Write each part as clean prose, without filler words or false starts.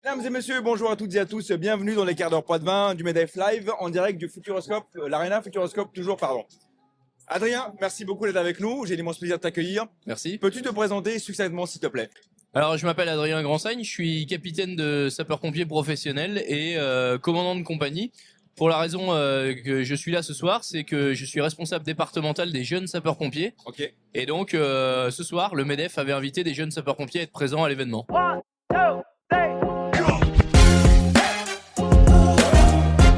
Mesdames et messieurs, bonjour à toutes et à tous. Bienvenue dans les quarts d'heure pas de vin du MEDEF Live en direct du Futuroscope, l'Arena Futuroscope toujours, pardon. Adrien, merci beaucoup d'être avec nous. J'ai l'immense plaisir de t'accueillir. Merci. Peux-tu te présenter succinctement, s'il te plaît? Alors, je m'appelle Adrien Grandsagne, je suis capitaine de sapeurs-pompiers professionnels et commandant de compagnie. Pour la raison que je suis là ce soir, c'est que je suis responsable départemental des jeunes sapeurs-pompiers. Ok. Et donc, ce soir, le MEDEF avait invité des jeunes sapeurs-pompiers à être présents à l'événement.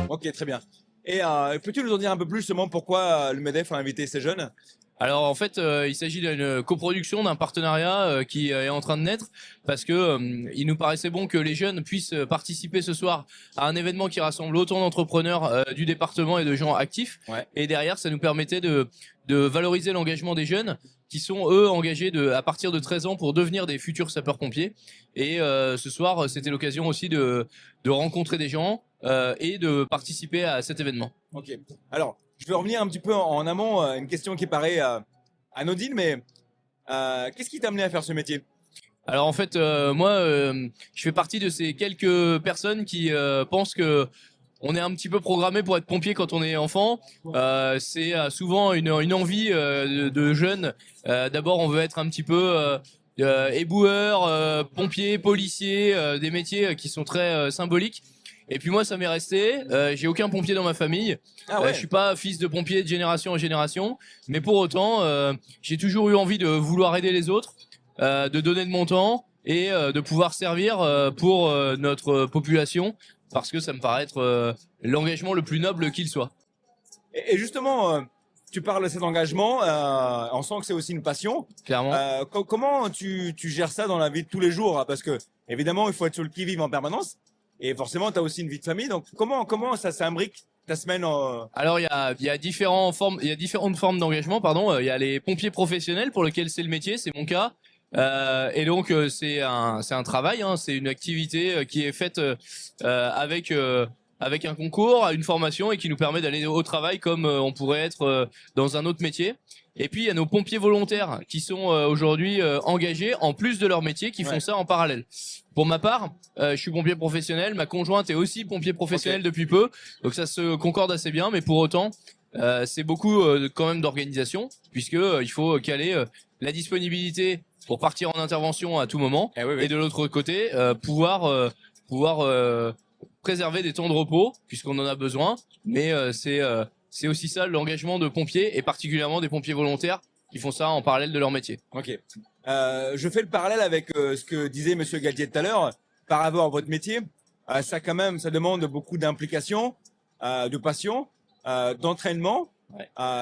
Ok, très bien. Et peux-tu nous en dire un peu plus justement pourquoi le MEDEF a invité ces jeunes? Alors en fait, il s'agit d'une coproduction, d'un partenariat qui est en train de naître parce que il nous paraissait bon que les jeunes puissent participer ce soir à un événement qui rassemble autant d'entrepreneurs du département et de gens actifs. Ouais. Et derrière, ça nous permettait de valoriser l'engagement des jeunes qui sont eux engagés à partir de 13 ans pour devenir des futurs sapeurs-pompiers. Et ce soir, c'était l'occasion aussi de rencontrer des gens et de participer à cet événement. Ok. Alors, je vais revenir un petit peu en amont, une question qui paraît anodine, mais qu'est-ce qui t'a amené à faire ce métier? Alors en fait, moi, je fais partie de ces quelques personnes qui pensent que on est un petit peu programmé pour être pompier quand on est enfant. C'est souvent une envie de jeunes. D'abord, on veut être un petit peu éboueur, pompier, policier, des métiers qui sont très symboliques. Et puis moi, ça m'est resté. J'ai aucun pompier dans ma famille. Ah ouais. Je suis pas fils de pompier de génération en génération, mais pour autant, j'ai toujours eu envie de vouloir aider les autres, de donner de mon temps et de pouvoir servir pour notre population, parce que ça me paraît être l'engagement le plus noble qu'il soit. Et justement, tu parles de cet engagement, on sent que c'est aussi une passion. Clairement. Comment tu gères ça dans la vie de tous les jours, hein? Parce que évidemment, il faut être sur le qui-vive en permanence. Et forcément, tu as aussi une vie de famille. Donc, comment ça s'imbrique ta semaine Alors, il y a différentes formes d'engagement, pardon. Il y a les pompiers professionnels pour lesquels c'est le métier, c'est mon cas. Et donc, c'est un travail, hein, c'est une activité qui est faite avec un concours, une formation et qui nous permet d'aller au travail comme on pourrait être dans un autre métier. Et puis il y a nos pompiers volontaires qui sont aujourd'hui engagés en plus de leur métier, qui font ça en parallèle. Pour ma part, je suis pompier professionnel, ma conjointe est aussi pompier professionnel depuis peu, donc ça se concorde assez bien, mais pour autant c'est beaucoup quand même d'organisation, puisque il faut caler la disponibilité pour partir en intervention à tout moment, et de l'autre côté pouvoir préserver des temps de repos puisqu'on en a besoin, mais c'est aussi ça l'engagement de pompiers, et particulièrement des pompiers volontaires qui font ça en parallèle de leur métier. Ok. Je fais le parallèle avec ce que disait Monsieur Galtier tout à l'heure par rapport à votre métier. Ça demande beaucoup d'implication, de passion, d'entraînement,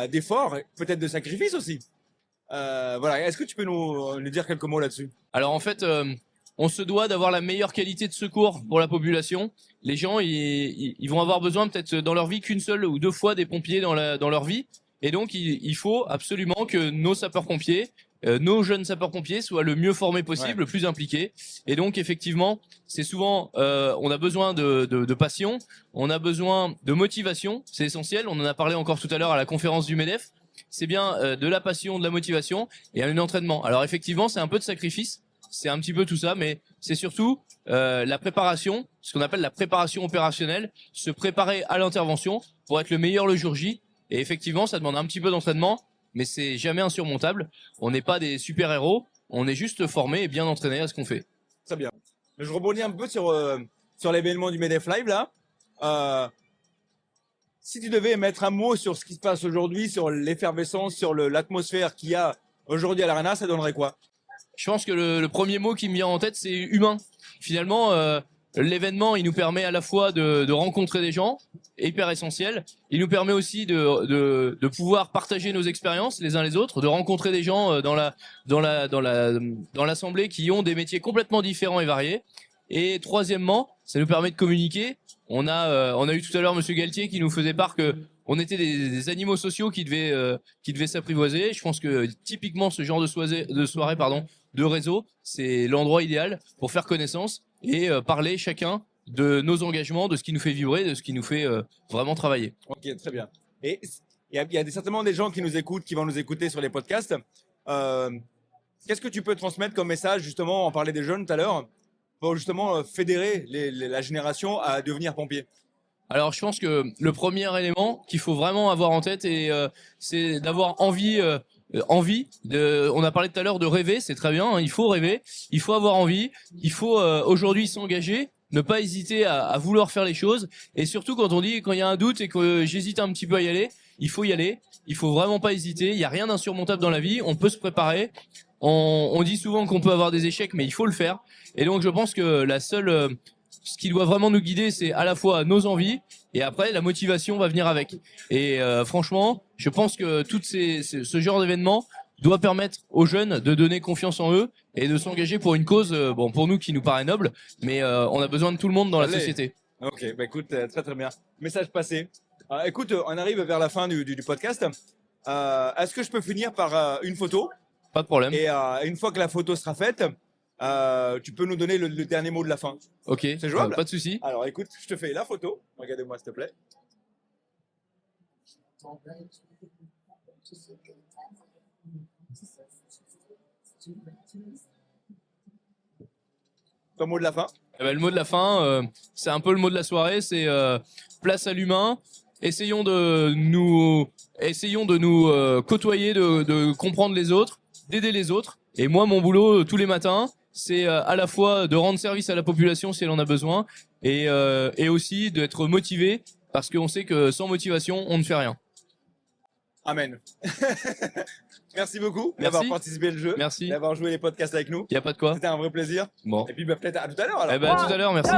d'efforts, peut-être de sacrifice aussi. Voilà. Est-ce que tu peux nous dire quelques mots là-dessus? Alors en fait, on se doit d'avoir la meilleure qualité de secours pour la population. Les gens, ils vont avoir besoin peut-être dans leur vie qu'une seule ou deux fois des pompiers dans leur vie. Et donc, il faut absolument que nos sapeurs-pompiers, nos jeunes sapeurs-pompiers soient le mieux formés possible, le plus impliqués. Et donc, effectivement, c'est souvent, on a besoin de passion, on a besoin de motivation, c'est essentiel. On en a parlé encore tout à l'heure à la conférence du MEDEF. C'est bien de la passion, de la motivation et un entraînement. Alors effectivement, c'est un peu de sacrifice. C'est un petit peu tout ça, mais c'est surtout la préparation, ce qu'on appelle la préparation opérationnelle, se préparer à l'intervention pour être le meilleur le jour J. Et effectivement, ça demande un petit peu d'entraînement, mais c'est jamais insurmontable. On n'est pas des super-héros, on est juste formé et bien entraîné à ce qu'on fait. Très bien. Je rebondis un peu sur l'événement du MEDEF Live là. Si tu devais mettre un mot sur ce qui se passe aujourd'hui, sur l'effervescence, sur l'atmosphère qu'il y a aujourd'hui à l'Arena, ça donnerait quoi? Je pense que le premier mot qui me vient en tête, c'est humain. Finalement, l'événement, il nous permet à la fois de rencontrer des gens, hyper essentiel. Il nous permet aussi de pouvoir partager nos expériences les uns les autres, de rencontrer des gens dans l'assemblée qui ont des métiers complètement différents et variés. Et troisièmement, ça nous permet de communiquer. On a eu tout à l'heure Monsieur Galtier qui nous faisait part que on était des animaux sociaux qui devaient s'apprivoiser. Je pense que typiquement ce genre de soirée, de réseau, c'est l'endroit idéal pour faire connaissance et parler chacun de nos engagements, de ce qui nous fait vibrer, de ce qui nous fait vraiment travailler. Ok, très bien. Et il y a certainement des gens qui nous écoutent, qui vont nous écouter sur les podcasts. Qu'est-ce que tu peux transmettre comme message, justement, on parlait des jeunes tout à l'heure, pour justement fédérer la génération à devenir pompier? Alors, je pense que le premier élément qu'il faut vraiment avoir en tête, c'est d'avoir envie. On a parlé tout à l'heure de rêver, c'est très bien. Hein, il faut rêver, il faut avoir envie, il faut aujourd'hui s'engager, ne pas hésiter à vouloir faire les choses. Et surtout quand il y a un doute et que j'hésite un petit peu à y aller, il faut y aller. Il faut vraiment pas hésiter. Il y a rien d'insurmontable dans la vie. On peut se préparer. On dit souvent qu'on peut avoir des échecs, mais il faut le faire. Et donc, je pense que ce qui doit vraiment nous guider, c'est à la fois nos envies et après la motivation va venir avec. Et franchement, je pense que ce genre d'événement doit permettre aux jeunes de donner confiance en eux et de s'engager pour une cause, bon pour nous qui nous paraît noble, mais on a besoin de tout le monde dans la société. Ok, bah écoute, très très bien. Message passé. Écoute, on arrive vers la fin du podcast. Est-ce que je peux finir par une photo? Pas de problème. Et une fois que la photo sera faite, tu peux nous donner le dernier mot de la fin. Ok, c'est jouable? pas de souci. Alors écoute, je te fais la photo. Regardez-moi s'il te plaît. Ton mot de la fin? Eh ben, le mot de la fin, c'est un peu le mot de la soirée, c'est place à l'humain. Essayons de nous côtoyer, de comprendre les autres, d'aider les autres. Et moi, mon boulot tous les matins, c'est à la fois de rendre service à la population si elle en a besoin, et aussi d'être motivé, parce qu'on sait que sans motivation, on ne fait rien. Amen. Merci beaucoup d'avoir participé au jeu. Merci. D'avoir joué les podcasts avec nous. Il n'y a pas de quoi. C'était un vrai plaisir. Bon. Et puis peut-être à tout à l'heure alors. Eh ben, à tout à l'heure, merci.